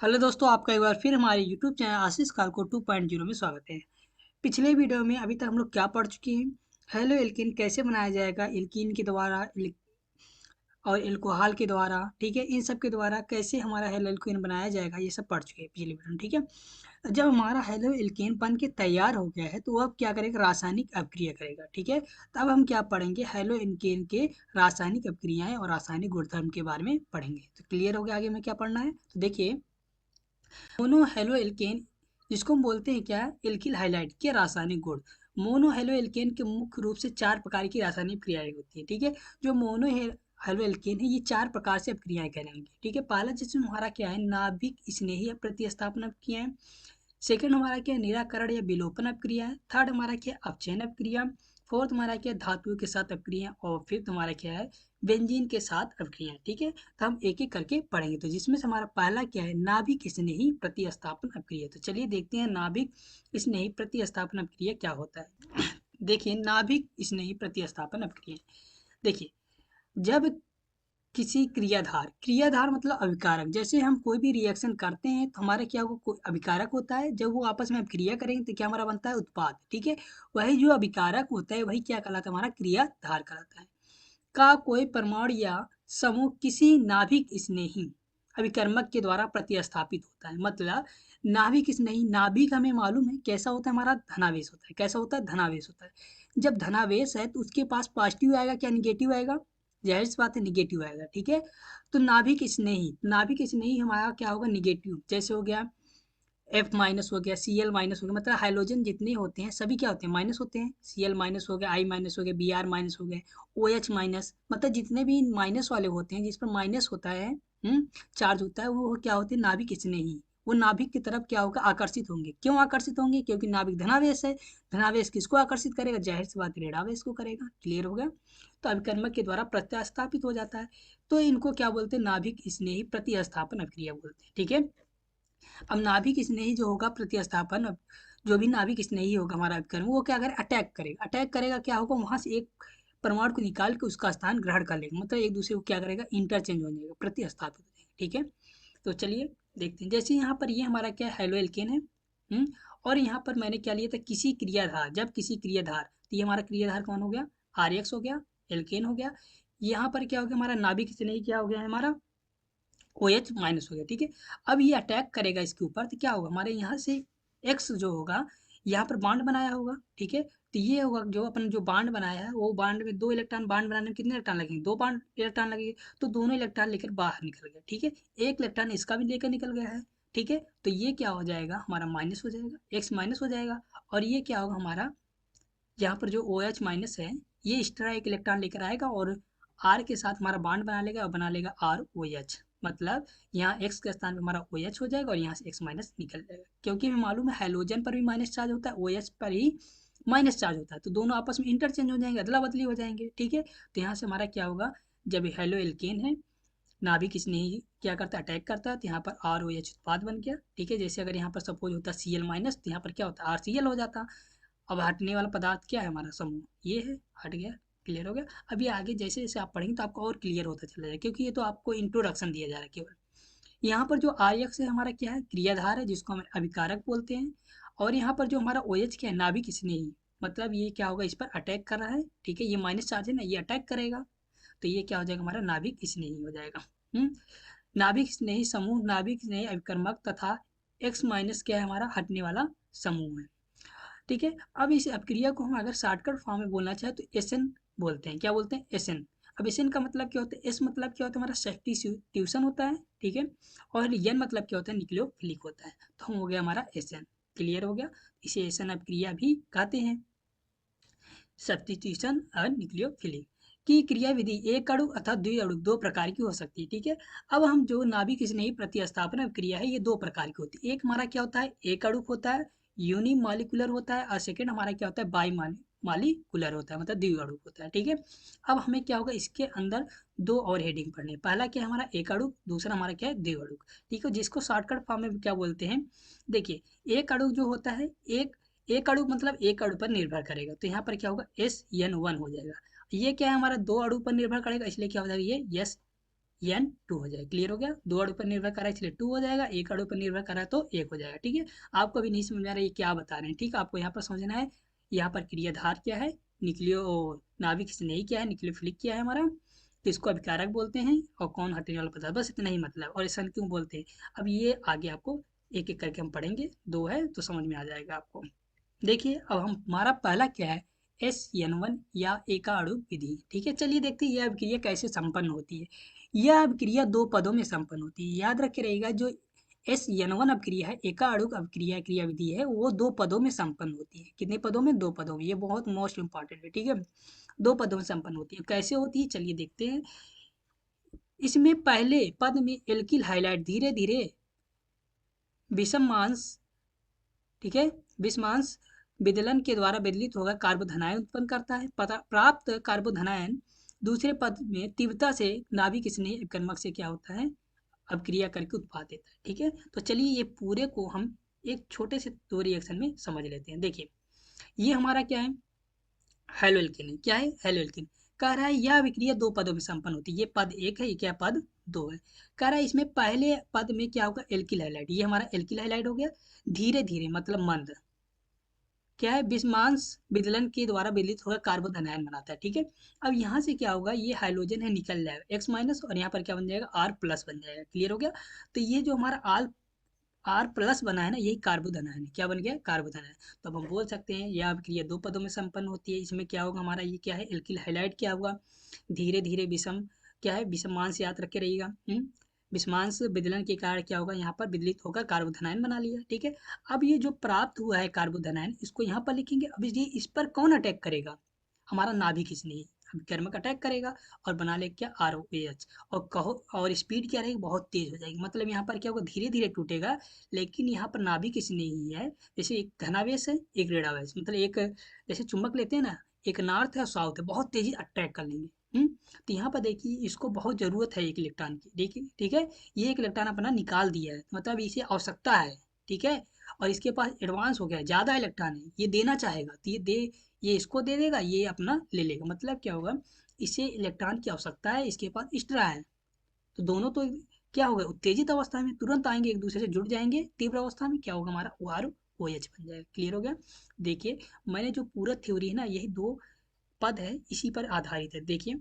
Hello दोस्तों, आपका एक बार फिर हमारे यूट्यूब चैनल आशीष कालको 2.0 में स्वागत है। पिछले वीडियो में अभी तक हम लोग क्या पढ़ चुके हैं? हेलो एल्कीन कैसे बनाया जाएगा, एल्कीन के द्वारा और एल्कोहल के द्वारा, ठीक है, इन सब के द्वारा कैसे हमारा हेलो एल्कीन बनाया जाएगा, ये सब पढ़ चुके हैं पिछले वीडियो में। ठीक है, जब हमारा हेलो एल्कीन बन के तैयार हो गया है तो अब क्या करेगा, रासायनिक अभिक्रिया करेगा। ठीक है, तब हम क्या पढ़ेंगे, हेलो एल्कीन के रासायनिक अभिक्रियाएं और रासायनिक गुणधर्म के बारे में पढ़ेंगे। तो क्लियर हो गया आगे में क्या पढ़ना है? तो देखिए, मोनो हेलो एल्केन जिसको हम बोलते हैं क्या, एल्किल हाइलाइट के रासायनिक गुण। मोनो हेलो एल्केन के मुख्य रूप से चार प्रकार की रासायनिक क्रियाएं होती है। ठीक है, जो मोनो हेलो एल्केन है ये चार प्रकार से अभिक्रियाएं कहलाएंगी। ठीक है, पहला जिसमें हमारा क्या है, नाभिक स्नेही प्रतिस्थापन अभिक्रियाएं। सेकंड हमारा क्या है, निराकरण या विलोपन अभिक्रिया है। थर्ड हमारा क्या है, अपचयन अभिक्रिया। फोर्थ हमारा क्या है, धातुओं के साथ अभिक्रिया। और फिफ्थ हमारा क्या है, बेंजीन के साथ अभिक्रिया। ठीक है, तो हम एक एक करके पढ़ेंगे। तो जिसमें से हमारा पहला क्या है, नाभिक स्नेही प्रतिस्थापन अभिक्रिया। तो चलिए देखते हैं नाभिक स्नेही प्रतिस्थापन अभिक्रिया क्या होता है। देखिए, नाभिक स्नेही प्रतिस्थापन अभिक्रिया, देखिए, जब किसी क्रियाधार, क्रियाधार मतलब अभिकारक, जैसे हम कोई भी रिएक्शन करते हैं तो हमारा क्या होगा, कोई अभिकारक होता है। जब वो आपस में अभिक्रिया करेंगे तो क्या हमारा बनता है, उत्पाद। ठीक है, वही जो अभिकारक होता है वही क्या कहलाता है, हमारा क्रियाधार कहलाता है। का कोई परमाणु या समूह किसी नाभिक स्नेही अभिकर्मक के द्वारा प्रतिस्थापित होता है। मतलब नाभिक स्नेही, नाभिक हमें मालूम है कैसा होता है, हमारा धनावेश होता है। कैसा होता है, धनावेश होता है। जब धनावेश है तो उसके पास पॉजिटिव आएगा, क्या निगेटिव आएगा? जाहिर सी बात है निगेटिव आएगा। ठीक है, तो नाभिक स्नेही, नाभिक स्नेही हमारा क्या होगा, निगेटिव। जैसे हो गया एफ माइनस हो गया, सी एल माइनस हो गया, मतलब हाइड्रोजन जितने होते हैं सभी क्या होते हैं, माइनस होते हैं। सी एल माइनस हो गया, आई माइनस हो गया, बी आर माइनस हो गया, ओ एच माइनस, मतलब जितने भी माइनस वाले होते हैं, जिस पर माइनस होता है, चार्ज होता है, वो क्या होते हैं, नाभिक स्नेही। वो नाभिक की तरफ क्या होगा, आकर्षित होंगे। क्यों आकर्षित होंगे? क्योंकि नाभिक धनावेश है। धनावेश किसको आकर्षित करेगा? जाहिर सी बात ऋणावेश को करेगा। क्लियर हो गया? तो अभिकर्मक के द्वारा प्रतिस्थापित हो जाता है। तो इनको क्या बोलते हैं, नाभिक स्नेही प्रतिस्थापन अभिक्रिया बोलते हैं। ठीक है, अब नाभिक स्नेही जो होगा प्रतिस्थापन, अब जो भी नाभिक स्नेही होगा हमारा अभिकर्म, वो क्या करे, अटैक करेगा। अटैक करेगा, क्या होगा, वहां से एक परमाणु को निकाल के उसका स्थान ग्रहण कर लेगा। मतलब एक दूसरे को क्या करेगा, इंटरचेंज हो जाएगा, प्रतिस्थापित हो जाएगा। ठीक है, तो चलिए देखते हैं। जैसे यहाँ पर ये हमारा क्या है, हेलो एल्केन है। और यहाँ पर मैंने क्या लिया था, किसी क्रियाधार, जब किसी क्रियाधार, तो ये हमारा क्रियाधार कौन हो गया, आर एक्स हो गया, एल्केन हो गया। यहाँ पर क्या हो गया, हमारा नाभिक स्नेही क्या हो गया है, हमारा ओ एच माइनस हो गया। ठीक है, अब ये अटैक करेगा इसके ऊपर, तो क्या होगा, हमारे यहाँ से एक्स जो होगा, यहाँ पर बांड बनाया होगा। ठीक है, तो ये होगा जो अपन जो बांड बनाया है, वो बांड में दो इलेक्ट्रॉन, बांड बनाने में कितने इलेक्ट्रॉन लगेंगे, दो बांड इलेक्ट्रॉन लगेंगे। तो दोनों इलेक्ट्रॉन लेकर बाहर निकल गए। ठीक है, एक इलेक्ट्रॉन इसका भी लेकर निकल गया है। ठीक है, तो ये क्या हो जाएगा, हमारा माइनस हो जाएगा, एक्स माइनस हो जाएगा। और ये क्या होगा, हमारा यहाँ पर जो ओ एच माइनस है, ये एक्स्ट्रा एक इलेक्ट्रॉन लेकर आएगा और आर के साथ हमारा बॉन्ड बना लेगा और बना लेगा आर ओ एच। मतलब यहाँ एक्स के स्थान पर हमारा ओ एच हो जाएगा और यहाँ से एक्स माइनस निकल जाएगा। क्योंकि हमें मालूम है हाइड्रोजन पर भी माइनस चार्ज होता है, ओ एच पर ही माइनस चार्ज होता है, तो दोनों आपस में इंटरचेंज हो जाएंगे, अदला बदली हो जाएंगे। ठीक है, तो यहाँ से हमारा क्या होगा, जब हेलो एल्केन है, नाभिक स्नेही क्या करता है, अटैक करता है, तो यहाँ पर आर ओ एच उत्पाद बन गया। ठीक है, जैसे अगर यहाँ पर सपोज होता सी एल माइनस, तो यहाँ पर क्या होता है, आर सी एल हो जाता। अब हटने वाला पदार्थ क्या है, हमारा समूह ये है, हट गया। क्लियर हो गया? अब ये आगे जैसे जैसे आप पढ़ेंगे तो आपको और क्लियर होता चला जाएगा, क्योंकि ये तो आपको इंट्रोडक्शन दिया जा रहा है केवल। यहाँ पर जो आर एक्स है हमारा क्या है, क्रियाधार है, जिसको हम अभिकारक बोलते हैं। और यहाँ पर जो हमारा ओ एच क्या है, नाभिक स्नेही, मतलब ये क्या होगा, इस पर अटैक कर रहा है। ठीक है, ये माइनस चार्ज है ना, ये अटैक करेगा, तो ये क्या हो जाएगा, हमारा नाभिक स्नेही हो जाएगा। नाभिक स्नेही समूह, नाभिक स्नेही अभिकर्मक तथा एक्स माइनस क्या है, हमारा हटने वाला समूह है। ठीक है, अब इस अपक्रिया को हम अगर शॉर्टकट फॉर्म में बोलना चाहे तो एस एन बोलते हैं। क्या बोलते हैं, एस एन। अब एस एन का मतलब क्या होता है, एस मतलब क्या होता है, हमारा सब्स्टिट्यूशन होता है। ठीक है, और एन मतलब क्या होता है, न्यूक्लियोफिलिक होता है। तो हम हो गया हमारा एस एन। क्लियर हो गया? इसे एस एन अपक्रिया भी कहते हैं, सब्स्टिट्यूशन और न्यूक्लियोफिलिक की क्रिया विधि एक अणु अथवा द्वि अणु दो प्रकार की हो सकती है। ठीक है, अब हम जो नाभिक स्नेही प्रतिस्थापन क्रिया है, ये दो प्रकार की होती है। एक हमारा क्या होता है, एक अणु होता है, यूनी मॉलिकुलर होता है। और सेकेंड हमारा क्या होता है, बाई मॉलिकुलर होता है, मतलब द्विअणु होता है। ठीक है, अब हमें क्या होगा, इसके अंदर दो और हेडिंग पढ़नी है। पहला क्या है, हमारा एक अणु, दूसरा हमारा क्या है, द्विअणु। ठीक है, जिसको शॉर्टकट फॉर्म में क्या बोलते हैं, देखिए, एक अणु जो होता है, एक एक अणु मतलब एक अणु पर निर्भर करेगा, तो यहाँ पर क्या होगा, एस एन वन हो जाएगा। ये क्या है, हमारा दो अणु पर निर्भर करेगा, इसलिए क्या हो जाएगा, ये एस एन टू हो जाएगा। क्लियर हो गया, दो अणु पर निर्भर कर रहा है इसलिए टू हो जाएगा, एक अणु पर निर्भर कर रहा है तो एक हो जाएगा। ठीक है, आपको अभी नहीं समझ में आ रहा है ये क्या बता रहे हैं। ठीक है, आपको यहाँ पर समझना है यहाँ पर क्रियाधार क्या है, न्यूक्लियो नाभिक स्नेही क्या है, न्यूक्लियोफिलिक क्या है हमारा, किसको अभिकारक बोलते हैं और कौन हटने वाला पदार्थ, बस इतना ही मतलब। और सन क्यों बोलते हैं, अब ये आगे आपको एक एक करके हम पढ़ेंगे, दो है तो समझ में आ जाएगा आपको। देखिए अब हम हमारा पहला क्या है, SN1 या एकाणु विधि। ठीक है, चलिए देखते हैं यह अभिक्रिया कैसे संपन्न होती है। यह अभिक्रिया दो पदों में संपन्न होती है, याद रखे रहेगा। जो SN1 अभिक्रिया है, एकाणु अभिक्रिया क्रिया विधि है, वो दो पदों में संपन्न होती है। कितने पदों में, दो पदों में, ये बहुत मोस्ट इंपॉर्टेंट है। ठीक है, दो पदों में संपन्न होती है। कैसे होती है चलिए देखते हैं। इसमें पहले पद में एल्किल हाइलाइट धीरे धीरे विषमांश, ठीक है, विषमांश विदलन के द्वारा विदलित होकर कार्बोधनायन उत्पन्न करता है। प्राप्त कार्बोधनायन दूसरे पद में तीव्रता से नाभिक स्नेह कर्मक से क्या होता है, अभिक्रिया करके उत्पाद देता है। ठीक है, तो चलिए ये पूरे को हम एक छोटे से दो रिएक्शन में समझ लेते हैं। देखिए ये हमारा क्या है, हेलोल्किन है। क्या है, हेलोल्किन। कह रहा है यह अभिक्रिया दो पदों में संपन्न होती है। ये पद एक है, ये क्या पद दो है। कह रहा है इसमें पहले पद में क्या होगा, एल्किल हैलाइड, ये हमारा एल्किल हैलाइड हो गया। धीरे धीरे मतलब मंद, क्या है, विषमांश विदलन के द्वारा विदलित होकर कार्बन आयन बनाता है। ठीक है, अब यहाँ से क्या होगा, ये हाइड्रोजन है निकल जाएगा X माइनस, और यहाँ पर क्या बन जाएगा, R प्लस बन जाएगा। क्लियर हो गया, तो ये जो हमारा आर प्लस बना है ना, यही कार्बोधन है। क्या बन गया, कार्बोधन है। तो अब हम बोल सकते हैं यह अभिक्रिया दो पदों में संपन्न होती है। इसमें क्या होगा हमारा, ये क्या है, एल्किल हैलाइड क्या होगा, धीरे धीरे विषम, क्या है, विषमांश याद रखे रहिएगा। विषमांश विदलन के कारण क्या होगा, यहाँ पर विदलित होकर कार्बोधनायन बना लिया। ठीक है, अब ये जो प्राप्त हुआ है कार्बोधनायन, इसको यहाँ पर लिखेंगे। अब ये इस पर कौन अटैक करेगा, हमारा नाभिक स्नेही अभिकर्मक अटैक करेगा और बना ले क्या, ROH। और कहो, और स्पीड क्या रहेगी, बहुत तेज हो जाएगी। मतलब यहाँ पर क्या होगा, धीरे धीरे टूटेगा, लेकिन यहाँ पर नाभिक स्नेही है। जैसे एक धनावेश है, एक ऋणावेश, मतलब एक जैसे चुंबक लेते हैं ना, एक नॉर्थ है और साउथ है, बहुत तेजी अट्रैक्ट कर लेंगे। तो यहाँ पर देखिए इसको बहुत जरूरत है एक इलेक्ट्रॉन की। देखिए ठीक है, ये एक इलेक्ट्रॉन अपना निकाल दिया है, मतलब इसे आवश्यकता है। ठीक है, और इसके पास एडवांस हो गया है, ज्यादा इलेक्ट्रॉन है, ये देना चाहेगा तो ये इसको दे देगा, ये अपना ले लेगा। मतलब क्या होगा, इसे इलेक्ट्रॉन की आवश्यकता है, इसके पास एक्स्ट्रा है। तो दोनों तो क्या होगा, उत्तेजित अवस्था में तुरंत आएंगे, एक दूसरे से जुड़ जाएंगे। तीव्र अवस्था में क्या होगा, हमारा OH बन जाएगा। क्लियर हो गया, देखिए मैंने जो पूरा थ्योरी है ना, यही दो पद है, इसी पर आधारित है। देखिए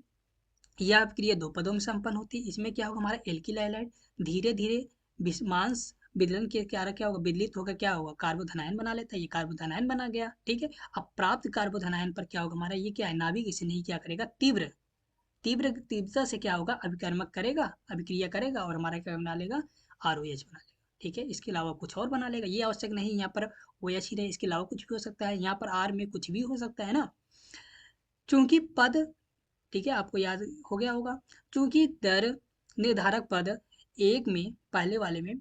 यह अभिक्रिया दो पदों में संपन्न होती है। इसमें क्या होगा, हमारा एल्किल हैलाइड धीरे धीरे विषमांश विदलन के क्या क्या होगा, विदलित होकर क्या होगा, कार्बोधनायन बना लेता है। ये कार्बोधनायन बना गया। ठीक है, अब प्राप्त कार्बोधनायन पर क्या होगा, हमारा ये क्या है, नाभिक इसे नहीं क्या करेगा, तीव्र तीव्रता से क्या होगा, अभिकर्मक करेगा, अभिक्रिया करेगा और हमारा क्या बना लेगा, ROH बना लेगा। ठीक है, इसके अलावा कुछ और बना लेगा, ये आवश्यक नहीं यहाँ पर OH ही रहे, इसके अलावा कुछ भी हो सकता है। यहाँ पर R में कुछ भी हो सकता है ना, चूंकि पद, ठीक है, आपको याद हो गया होगा, चूंकि दर निर्धारक पद एक में, पहले वाले में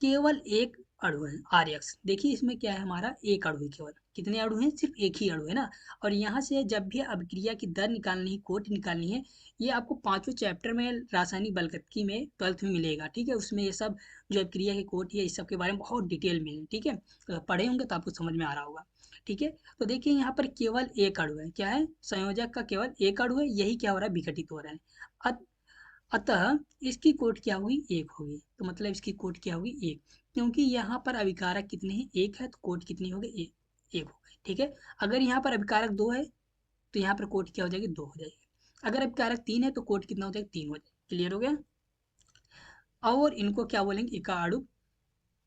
केवल एक अणु है, RX। देखिए इसमें क्या है, हमारा एक अणु है, केवल कितने अणु हैं, सिर्फ एक ही अणु है ना। और यहाँ से जब भी अभिक्रिया की दर निकालनी है, कोट निकालनी है, ये आपको पांचों चैप्टर में रासायनिक बलगतिकी में 12th में मिलेगा। ठीक है, उसमें ये सब जो अभिक्रिया की कोट है, इस सब के बारे में बहुत डिटेल में है। ठीक है, तो पढ़े होंगे तो आपको समझ में आ रहा होगा। ठीक है, तो देखिए यहाँ पर केवल एक अणु है, क्या है, संयोजक का केवल एक अणु है, यही क्या हो रहा है, विघटित हो रहा है। अतः इसकी कोट क्या होगी, एक होगी। तो मतलब इसकी कोट क्या होगी, एक, क्योंकि यहाँ पर अभिकारक कितने हैं, एक है, तो कोट कितनी हो गई, एक हो गई। ठीक है, अगर यहाँ पर अभिकारक दो है तो यहाँ पर कोट क्या हो जाएगी, दो हो जाएगी। अगर अभिकारक तीन है तो कोट कितना हो जाएगा, तीन हो जाएगा। क्लियर हो गया, और इनको क्या बोलेंगे, एकाणुक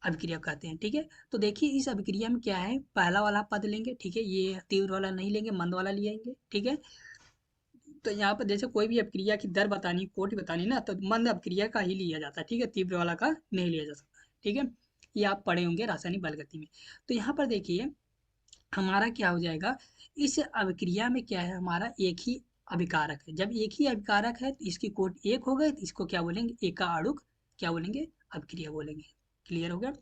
अभिक्रिया कहते हैं। ठीक है, तो देखिए इस अभिक्रिया में क्या है, पहला वाला पद लेंगे। ठीक है, ये तीव्र वाला नहीं लेंगे, मंद वाला लेंगे। ठीक है, तो यहाँ पर जैसे कोई भी अपक्रिया की दर बतानी, कोट बतानी ना, तो मंद अपक्रिया का ही लिया जाता है। ठीक है, तीव्र वाला का नहीं लिया जा सकता। ठीक है, ये आप पढ़े होंगे रासायनिक बलगति में। तो यहाँ पर देखिए हमारा क्या हो जाएगा, इस अभिक्रिया में क्या है, हमारा एक ही अभिकारक है। जब एक ही अभिकारक है तो इसकी कोट एक हो गए, तो इसको क्या बोलेंगे, एकाणुक क्या बोलेंगे, अभिक्रिया बोलेंगे। क्लियर हो गया,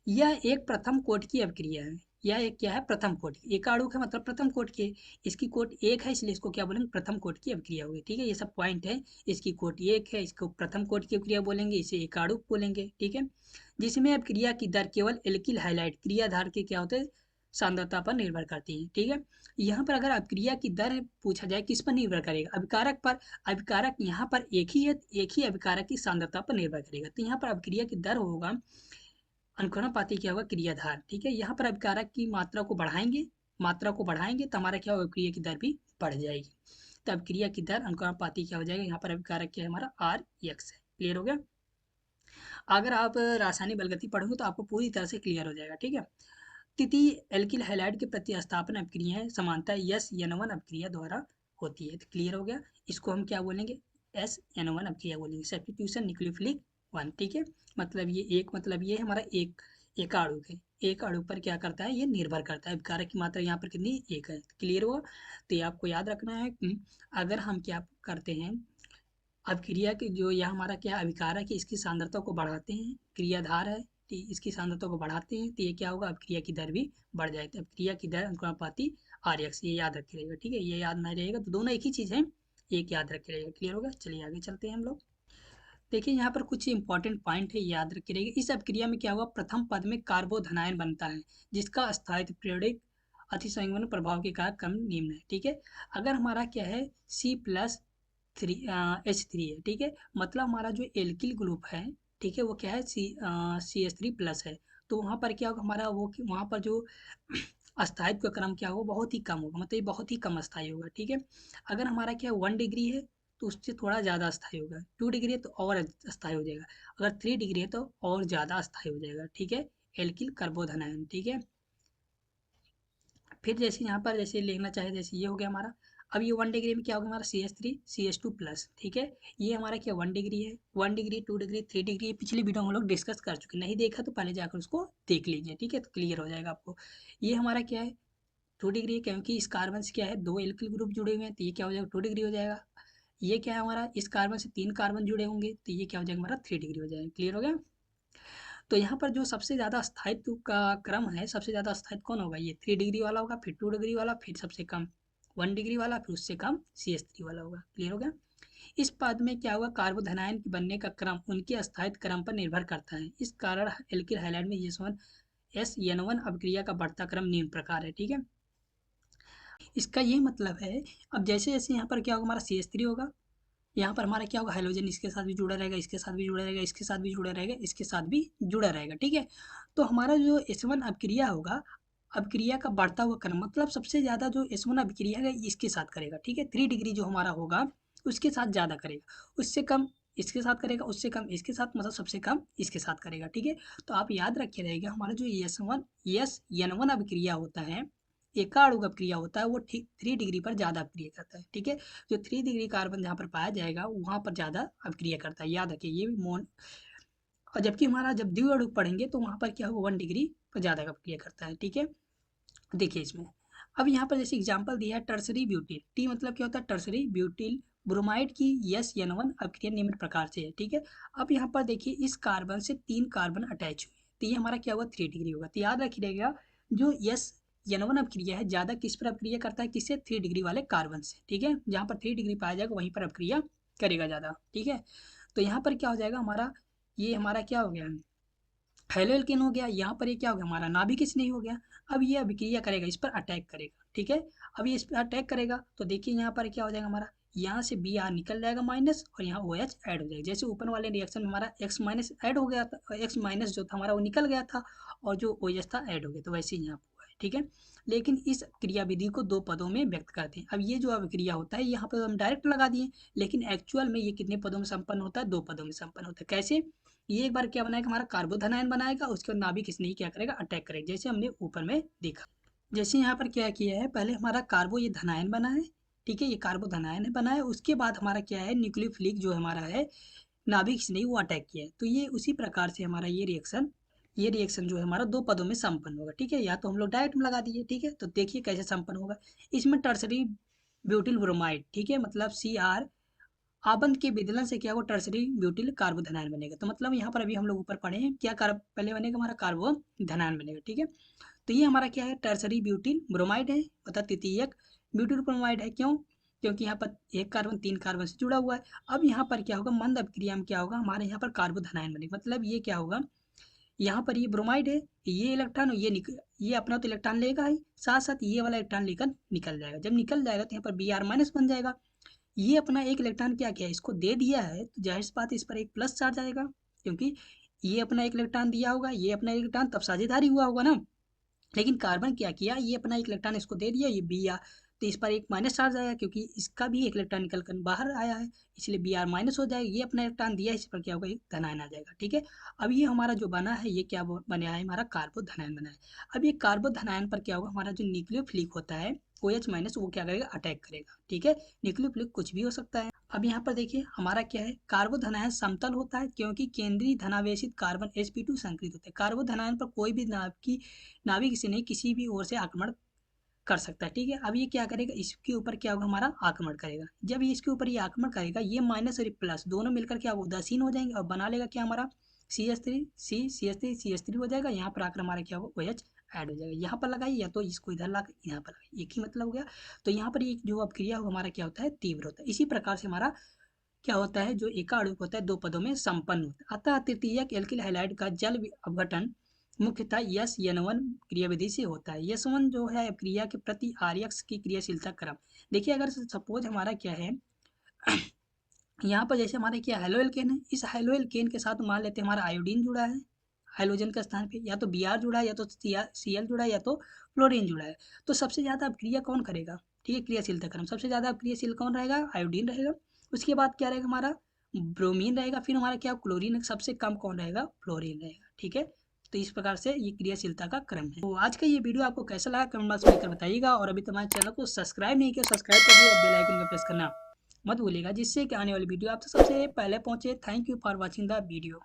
यह एक प्रथम कोट की अभिक्रिया है। यह एक क्या है, प्रथम कोट की, एकाणुक है मतलब प्रथम कोट की, इसकी कोट एक है, इसलिए इसको क्या बोलेंगे, प्रथम कोट की अभिक्रिया होगी। ठीक है, ये सब पॉइंट है। इसकी कोट एक है, इसको प्रथम कोट की अभिक्रिया बोलेंगे, इसे एकाणुक बोलेंगे। ठीक है, जिसमें अभिक्रिया की दर केवल एल्किल हाइलाइट क्रियाधार के क्या होते हैं, सांद्रता पर निर्भर करती है। ठीक है, यहाँ पर अगर अभिक्रिया की दर पूछा जाए किस पर निर्भर करेगा, अभिकारक पर। अभिकारक यहाँ पर एक ही है, एक ही अभिकारक की सांद्रता पर निर्भर करेगा। तो यहाँ पर अभिक्रिया की दर होगा अनुकरणपाती क्या होगा, क्रियाधार। ठीक है, यहाँ पर अभिकारक की मात्रा को बढ़ाएंगे, मात्रा को बढ़ाएंगे तो हमारा क्या होगा, अभिक्रिया की दर भी बढ़ जाएगी। तो अभिक्रिया की दर अनुकरणपाती क्या हो जाएगा, यहाँ पर अभिकारक क्या है हमारा आर एक्स है। क्लियर हो गया। अगर आप रासायनिक बलगति पढ़ोगे तो आपको पूरी तरह से क्लियर हो जाएगा। ठीक है, तृतीय एल्किल हैलाइड के प्रतिस्थापन अभिक्रियाएं समानता एस एन वन अभिक्रिया द्वारा होती है। तो क्लियर हो गया। इसको हम क्या बोलेंगे, एस एन वन अभिक्रिया बोलेंगे, सब्स्टिट्यूशन न्यूक्लियोफिलिक वन। ठीक है, मतलब ये एक, मतलब ये हमारा एक अणु है, एक अणु पर क्या करता है, ये निर्भर करता है। अभिकारक की मात्रा यहाँ पर कितनी, एक है। क्लियर हुआ। तो ये आपको याद रखना है कि अगर हम क्या करते हैं, अभिक्रिया के जो यह हमारा क्या अभिकारक है, इसकी सांद्रता को बढ़ाते हैं, क्रियाधार है इसकी सांद्रता को बढ़ाते हैं, तो ये क्या होगा, अभिक्रिया की दर भी बढ़ जाएगी। तो अभिक्रिया की दर अनुपाती आर एक्स, ये याद रखे रहेगा। ठीक है, ये याद नहीं रहेगा तो दोनों एक ही चीज़ है, एक याद रखे रहेगा। क्लियर होगा। चलिए आगे चलते हैं हम लोग। देखिए यहाँ पर कुछ इंपॉर्टेंट पॉइंट है, याद रखे रहेगा। इस अभिक्रिया में क्या हुआ, प्रथम पद में कार्बोधनायन बनता है जिसका स्थायित्व पीरियोडिक अतिसंयोजन प्रभाव के कारण कम निम्न है। ठीक है, अगर हमारा क्या है C plus three H three है। ठीक है, मतलब हमारा जो एल्किल ग्रुप है, ठीक है, वो क्या है सी एच थ्री प्लस है। तो वहाँ पर क्या होगा हमारा, वो वहाँ पर जो अस्थायित्व का क्रम क्या होगा, बहुत ही कम होगा, मतलब ये बहुत ही कम अस्थायी होगा। ठीक है, अगर हमारा क्या 1 डिग्री है तो उससे थोड़ा ज़्यादा अस्थायी होगा, 2 डिग्री है तो और अस्थायी हो जाएगा, अगर 3 डिग्री है तो और ज़्यादा अस्थायी हो जाएगा। ठीक है, एल्किल कार्बोधनायन। ठीक है, फिर जैसे यहाँ पर जैसे लेना चाहे, जैसे ये हो गया हमारा, अब ये 1 डिग्री में क्या होगा हमारा C H three C H two plus. ठीक है, ये हमारा क्या 1 डिग्री है, 1 डिग्री 2 डिग्री 3 डिग्री, पिछली वीडियो में हम लोग डिस्कस कर चुके हैं, नहीं देखा तो पहले जाकर उसको देख लीजिए। ठीक है, तो क्लियर हो जाएगा आपको। ये हमारा क्या है 2 डिग्री है, क्योंकि इस कार्बन से क्या है 2 एल्किल ग्रुप जुड़े हुए हैं, तो ये क्या हो जाएगा 2 डिग्री हो जाएगा। ये क्या है हमारा, इस कार्बन से 3 कार्बन जुड़े होंगे तो ये क्या हो जाएगा हमारा 3 डिग्री हो जाएगा। क्लियर हो गया। तो यहाँ पर जो सबसे ज़्यादा स्थायित्व का क्रम है, सबसे ज़्यादा स्थायित्व कौन होगा, ये 3 डिग्री वाला होगा, फिर 2 डिग्री वाला, फिर सबसे कम 1 डिग्री वाला, फिर उससे कम सी एच थ्री वाला होगा। क्लियर हो गया। इस पद में क्या होगा, कार्बोधनायन के बनने का क्रम उनके स्थायित्व क्रम पर निर्भर करता है। इस कारण एल्किल हैलाइड में एस एन वन अभिक्रिया का बढ़ता क्रम निम्न प्रकार है। ठीक है, इसका ये मतलब है, अब जैसे जैसे यहाँ पर क्या होगा हमारा सी एच थ्री होगा, यहाँ पर हमारा क्या होगा हाइड्रोजन इसके साथ भी जुड़ा रहेगा, इसके साथ भी जुड़ा रहेगा, इसके साथ भी जुड़ा रहेगा, इसके साथ भी जुड़ा रहेगा। ठीक है, तो हमारा जो S1 अभिक्रिया होगा, अभिक्रिया का बढ़ता हुआ क्रम, मतलब सबसे ज़्यादा जो S1 अभिक्रिया है इसके साथ करेगा। ठीक है, 3 डिग्री जो हमारा होगा उसके साथ ज़्यादा करेगा, उससे कम इसके साथ करेगा, उससे कम इसके साथ, मतलब सबसे कम इसके साथ करेगा। ठीक है, तो आप याद रखे रहेगा हमारा जो एस एन वन अभिक्रिया होता है, एकाणु अभिक्रिया होता है, वो ठीक 3 डिग्री पर ज़्यादा अभिक्रिया करता है। ठीक है, जो 3 डिग्री कार्बन जहाँ पर पाया जाएगा वहाँ पर ज़्यादा अभिक्रिया करता है, याद रखिए ये भी मोन। और जबकि हमारा जब द्विअणु पढ़ेंगे तो वहाँ पर क्या होगा 1 डिग्री पर ज़्यादा अभिक्रिया करता है। ठीक है, देखिए इसमें अब यहाँ पर जैसे एग्जांपल दिया है टर्सरी ब्यूटिल, टी मतलब क्या होता है टर्सरी ब्यूटिल ब्रोमाइड की एस एन वन अभिक्रिया निम्न प्रकार से है। ठीक है, अब यहाँ पर देखिए इस कार्बन से 3 कार्बन अटैच हुए हैं, तो ये हमारा क्या होगा 3 डिग्री होगा। तो याद रखिएगा जो एस एन वन अभिक्रिया है ज़्यादा किस पर अभिक्रिया करता है, किससे 3 डिग्री वाले कार्बन से। ठीक है, जहाँ पर 3 डिग्री पाया जाएगा वहीं पर अभिक्रिया करेगा ज़्यादा। ठीक है, तो यहाँ पर क्या हो जाएगा हमारा, ये हमारा क्या हो गया हेलो एल्केन हो गया, यहाँ पर ये क्या हो गया हमारा नाभिक नहीं हो गया। अब ये अभिक्रिया करेगा, इस पर अटैक करेगा। ठीक है, अब ये इस पर अटैक करेगा तो देखिए यहाँ पर क्या हो जाएगा हमारा, यहाँ से बी आर निकल जाएगा माइनस, और यहाँ ओ एच ऐड हो जाएगा। जैसे ऊपर वाले रिएक्शन में हमारा एक्स माइनस ऐड हो गया था, एक्स माइनस जो था हमारा वो निकल गया था, और जो ओ एच था ऐड हो गया, तो वैसे ही यहाँ पर हुआ है। ठीक है, लेकिन इस क्रियाविधि को 2 पदों में व्यक्त करते हैं। अब ये जो अभिक्रिया होता है यहाँ पर हम डायरेक्ट लगा दिए, लेकिन एक्चुअल में ये कितने पदों में संपन्न होता है, 2 पदों में संपन्न होता है। कैसे, ये एक बार क्या बनाएगा हमारा कार्बोधनायन बनाएगा, उसके बाद नाभिक इसने ही क्या करेगा अटैक करेगा, जैसे हमने ऊपर में देखा। जैसे यहाँ पर क्या किया है, पहले हमारा कार्बो ये धनायन बना है। ठीक है, ये कार्बोधनायन बना है, उसके बाद हमारा क्या है न्यूक्लियोफिलिक जो हमारा है नाभिक इसने वो अटैक किया है। तो ये उसी प्रकार से हमारा ये रिएक्शन जो है हमारा 2 पदों में संपन्न होगा। ठीक है, या तो हम लोग डायरेक्ट में लगा दिए। ठीक है, तो देखिए कैसे संपन्न होगा। इसमें टर्सरी ब्यूटिल ब्रोमाइड, ठीक है, मतलब सी आर आबंध के विदलन से क्या होगा टर्सरी ब्यूटिल कार्बोधनायन बनेगा। तो मतलब यहाँ पर अभी हम लोग ऊपर पढ़े हैं क्या पहले बनेगा हमारा कार्बोधनायन बनेगा। ठीक है, तो ये हमारा क्या है टर्सरी ब्यूटिल ब्रोमाइड है, अर्थात तृतीयक ब्यूटिल ब्रोमाइड है। क्यों, क्योंकि यहाँ पर एक कार्बन 3 कार्बन से जुड़ा हुआ है। अब यहाँ पर क्या होगा मंद अभिक्रिया में क्या होगा हमारे यहाँ पर कार्बोधनायन बनेगा, मतलब ये क्या होगा यहाँ पर ये ब्रोमाइड है, ये इलेक्ट्रॉन ये अपना तो इलेक्ट्रॉन लेगा ही, साथ साथ ये वाला इलेक्ट्रॉन लेकर निकल जाएगा। जब निकल जाएगा तो यहाँ पर Br माइनस बन जाएगा। ये अपना एक इलेक्ट्रॉन क्या किया, इसको दे दिया है, तो जाहिर सी बात है इस पर एक प्लस चार्ज आएगा, क्योंकि ये अपना एक इलेक्ट्रॉन दिया होगा, ये अपना इलेक्ट्रॉन तब साझेदारी हुआ होगा ना। लेकिन कार्बन क्या किया, ये अपना एक इलेक्ट्रॉन इसको दे दिया, ये बी आर, तो इस पर एक माइनस चार्ज आया, क्योंकि इसका भी एक इलेक्ट्रॉन निकल कर बाहर आया है, इसलिए बी आर माइनस हो जाएगा। ये अपना इलेक्ट्रॉन दिया, इस पर क्या होगा, एक धनायन आ जाएगा। ठीक है, अब ये हमारा जो बना है, ये क्या बना है, हमारा कार्बोधनायन बना है। अब ये कार्बोधनायन पर क्या होगा, हमारा जो न्यूक्लियोफिलिक होता है OH माइनस, वो क्या करेगा, अटैक करेगा। ठीक है, न्यूक्लियोफिलिक कुछ भी हो सकता है। अब यहाँ पर देखिए हमारा क्या है, कार्बोधनायन समतल होता है, क्योंकि केंद्रीय धनावेशित कार्बन sp2 संकरित होते हैं। कार्बोधनायन पर कोई भी नाभिक से नहीं, किसी भी ओर से आक्रमण कर सकता है। ठीक है, अब ये क्या करेगा, इसके ऊपर क्या होगा, हमारा आक्रमण करेगा। जब ये इसके ऊपर ये आक्रमण करेगा, ये माइनस और प्लस दोनों मिलकर क्या उदासीन हो जाएंगे और बना लेगा क्या, हमारा CH3 हो जाएगा। यहाँ पर आकर हमारा क्या होगा, OH ऐड हो जाएगा। यहाँ पर लगाइए, या तो इसको इधर ला यहाँ पर लगाइए, एक ही मतलब हो गया। तो यहाँ पर एक जो अपक्रिया हो हमारा क्या होता है, तीव्र होता है। इसी प्रकार से हमारा क्या होता है, जो एका अणु होता है, दो पदों में संपन्न होता है। अतः तृतीयक एल्किल हैलाइड का जल अपघटन मुख्यतः यस क्रियाविधि से होता है। यस जो है क्रिया के प्रति आर्यक्स की क्रियाशीलता क्रम। देखिए अगर सपोज हमारा क्या है यहाँ पर, जैसे हमारे क्या हेलो एल्केन है, इस हेलो एल्केन के साथ मान लेते हैं हमारा आयोडीन जुड़ा है हाइड्रोजन का स्थान पे, या तो Br जुड़ा है, या तो Cl जुड़ा है, या तो फ्लोरीन जुड़ा है। तो सबसे ज़्यादा अपक्रिया कौन करेगा, ठीक है, क्रियाशीलता क्रम सबसे ज़्यादा अपक्रियाशील कौन रहेगा, आयोडीन रहेगा। उसके बाद क्या रहेगा, हमारा ब्रोमीन रहेगा, फिर हमारा क्या क्लोरीन, सबसे कम कौन रहेगा, फ्लोरीन रहेगा। ठीक है, तो इस प्रकार से ये क्रियाशीलता का क्रम है। तो आज का ये वीडियो आपको कैसा लगा, कमेंट बॉक्स में लिखकर बताइएगा। और अभी हमारे चैनल को सब्सक्राइब नहीं किया, सब्सक्राइब करिए और बेल आइकन को प्रेस करना मत भूलिएगा, जिससे कि आने वाली वीडियो आपसे सबसे पहले पहुंचे। Thank you for watching the video.